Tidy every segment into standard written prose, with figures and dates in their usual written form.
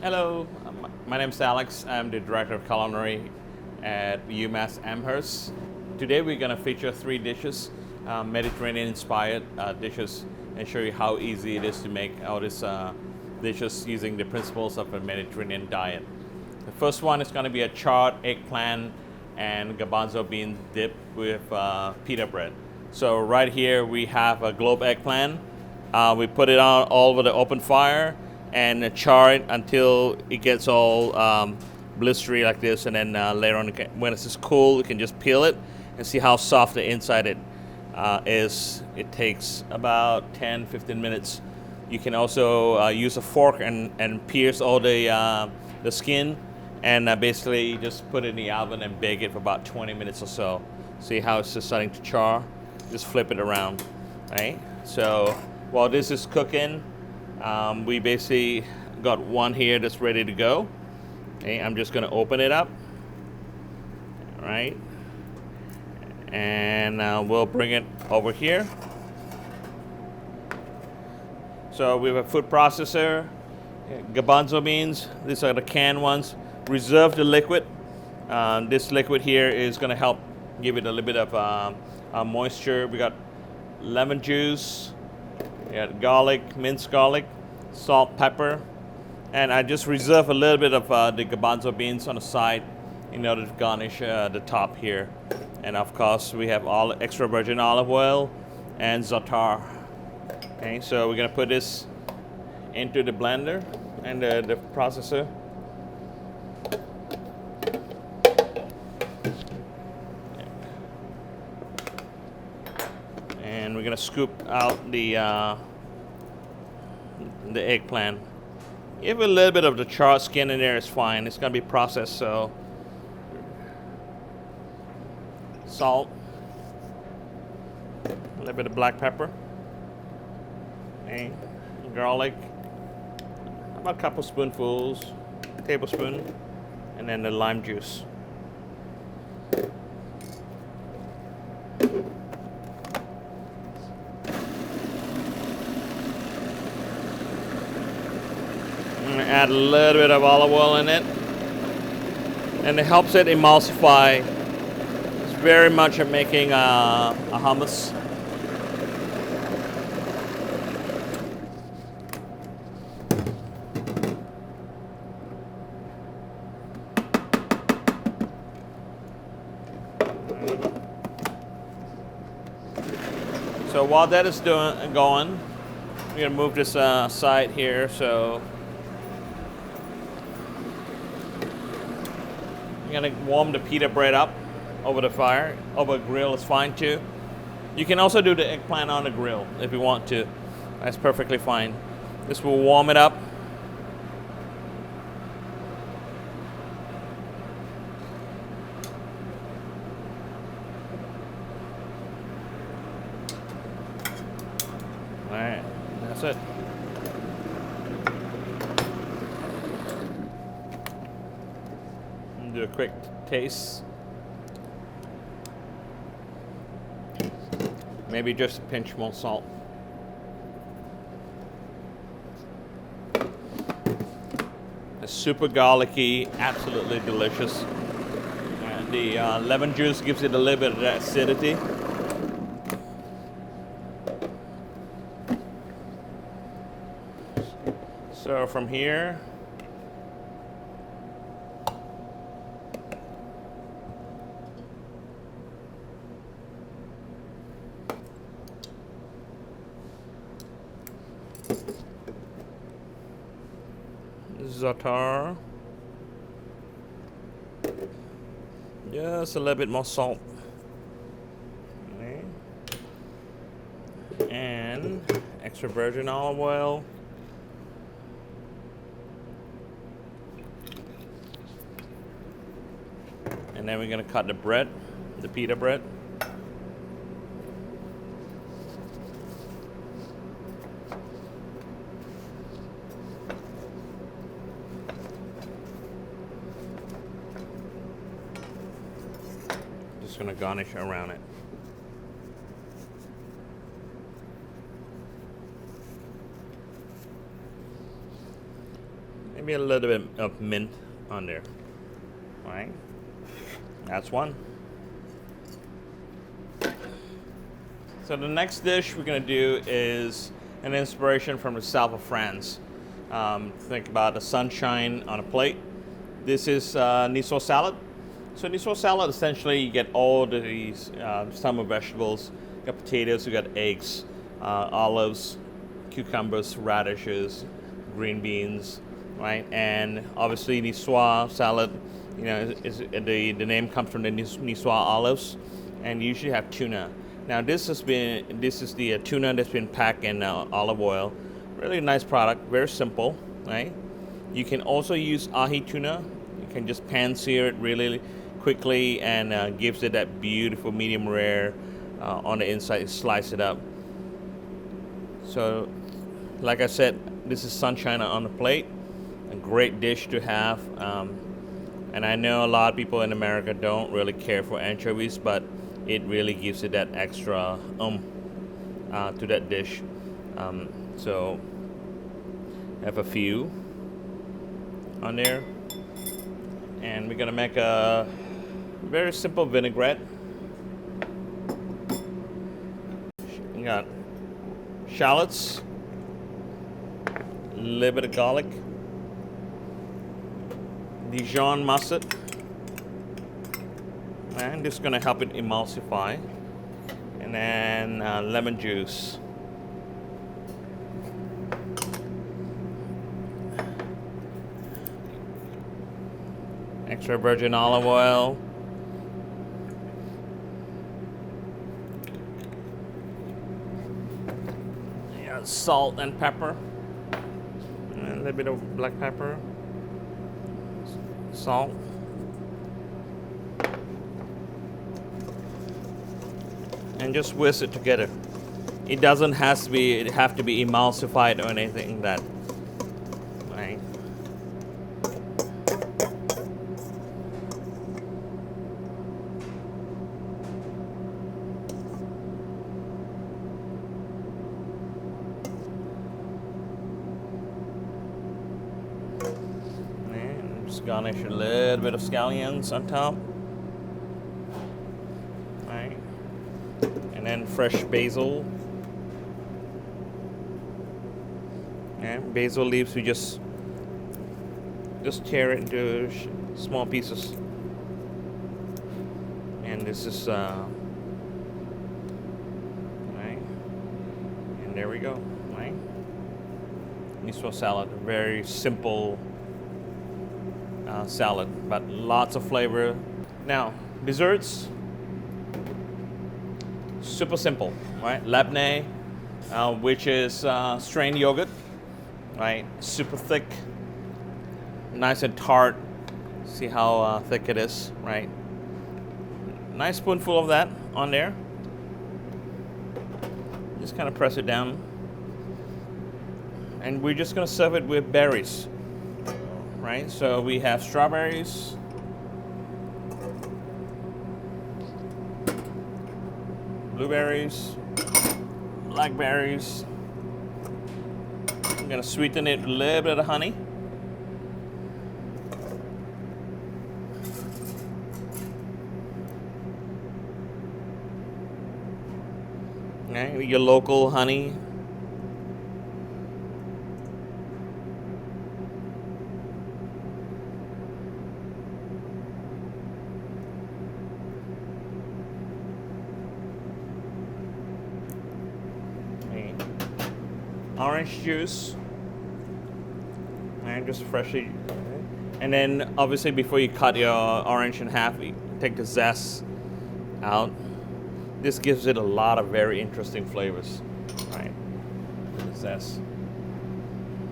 Hello, my name is Alex. I'm the Director of Culinary at UMass Amherst. Today we're going to feature three dishes, Mediterranean-inspired dishes, and show you how easy it is to make all these dishes using the principles of a Mediterranean diet. The first one is going to be a charred eggplant and garbanzo bean dip with pita bread. So right here we have a globe eggplant. We put it on all over the open fire and char it until it gets all blistery like this, and then later on, when it's just cool, you can just peel it and see how soft the inside it is. It takes about 10-15 minutes. You can also use a fork and pierce all the skin, and basically just put it in the oven and bake it for about 20 minutes or so. See how it's just starting to char? Just flip it around, right? So while this is cooking, we basically got one here that's ready to go. Okay, I'm just gonna open it up, all right? And we'll bring it over here. So we have a food processor, garbanzo beans. These are the canned ones. Reserve the liquid. This liquid here is gonna help give it a little bit of moisture. We got lemon juice, we got garlic, minced garlic, salt, pepper, and I just reserve a little bit of the garbanzo beans on the side in order to garnish the top here. And of course, we have all extra virgin olive oil and za'atar. Okay, so we're gonna put this into the blender and the processor. And we're gonna scoop out the eggplant. Give a little bit of the charred skin in there is fine. It's gonna be processed, so salt, a little bit of black pepper, and garlic, about a couple spoonfuls, tablespoon, and then the lime juice. Add a little bit of olive oil in it, and it helps it emulsify. It's very much at making a hummus. So while that is going, we're gonna move this side here. So you're gonna warm the pita bread up over the fire. Over a grill is fine too. You can also do the eggplant on the grill if you want to. That's perfectly fine. This will warm it up. All right, that's it. Do a quick taste. Maybe just a pinch more salt. It's super garlicky, absolutely delicious. And the lemon juice gives it a little bit of that acidity. So from here, za'atar, just a little bit more salt, okay. And extra virgin olive oil, and then we're going to cut the bread, the pita bread. Just going to garnish around it. maybe a little bit of mint on there. All right, that's one. So the next dish we're gonna do is an inspiration from the south of France. Think about the sunshine on a plate. This is Miso Salad. So Miso Salad, essentially you get all these summer vegetables. You got potatoes, you got eggs, olives, cucumbers, radishes, green beans, right? And obviously Niçoise salad, you know, the name comes from the Niçoise olives, and you usually have tuna. Now this is the tuna that's been packed in olive oil. Really nice product, very simple, right? You can also use ahi tuna. You can just pan sear it really quickly, and gives it that beautiful medium rare on the inside. Slice it up. So, like I said, this is sunshine on the plate. A great dish to have. And I know a lot of people in America don't really care for anchovies, but it really gives it that extra to that dish. So I have a few on there, and we're gonna make a very simple vinaigrette. We got shallots, a little bit of garlic, Dijon mustard, and just gonna help it emulsify, and then lemon juice. Extra virgin olive oil. Yeah, salt and pepper. And a little bit of black pepper. Salt. And just whisk it together. It doesn't have to be emulsified or anything that. Right. And just garnish a little bit of scallions on top. Right. And then fresh basil. And basil leaves, we just tear it into small pieces. And this is right. And there we go. Right. Miso salad, very simple salad, but lots of flavor. Now, desserts. Super simple, right? Labneh, which is strained yogurt, right? Super thick, nice and tart. See how thick it is, right? Nice spoonful of that on there. Just kind of press it down. And we're just gonna serve it with berries, right? So we have strawberries, blueberries, blackberries. I'm gonna sweeten it with a little bit of honey. Okay, your local honey. Orange juice, and just freshly, and then obviously before you cut your orange in half, you take the zest out. This gives it a lot of very interesting flavors, right? The zest,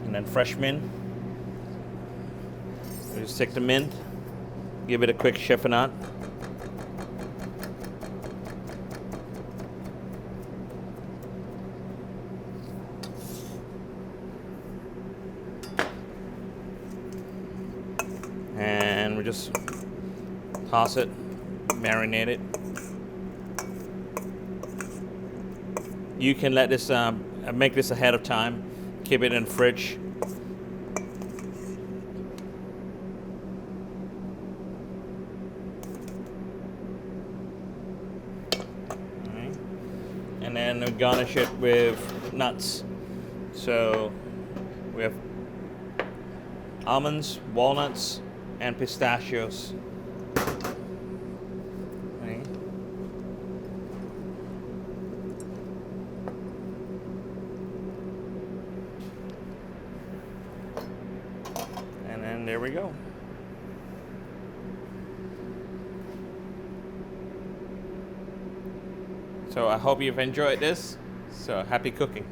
and then fresh mint. You just take the mint, give it a quick chiffonade. And we just toss it, marinate it. You can let this make this ahead of time, keep it in the fridge. And then we garnish it with nuts. So we have almonds, walnuts, and pistachios. Okay. And then there we go. So I hope you've enjoyed this. So happy cooking.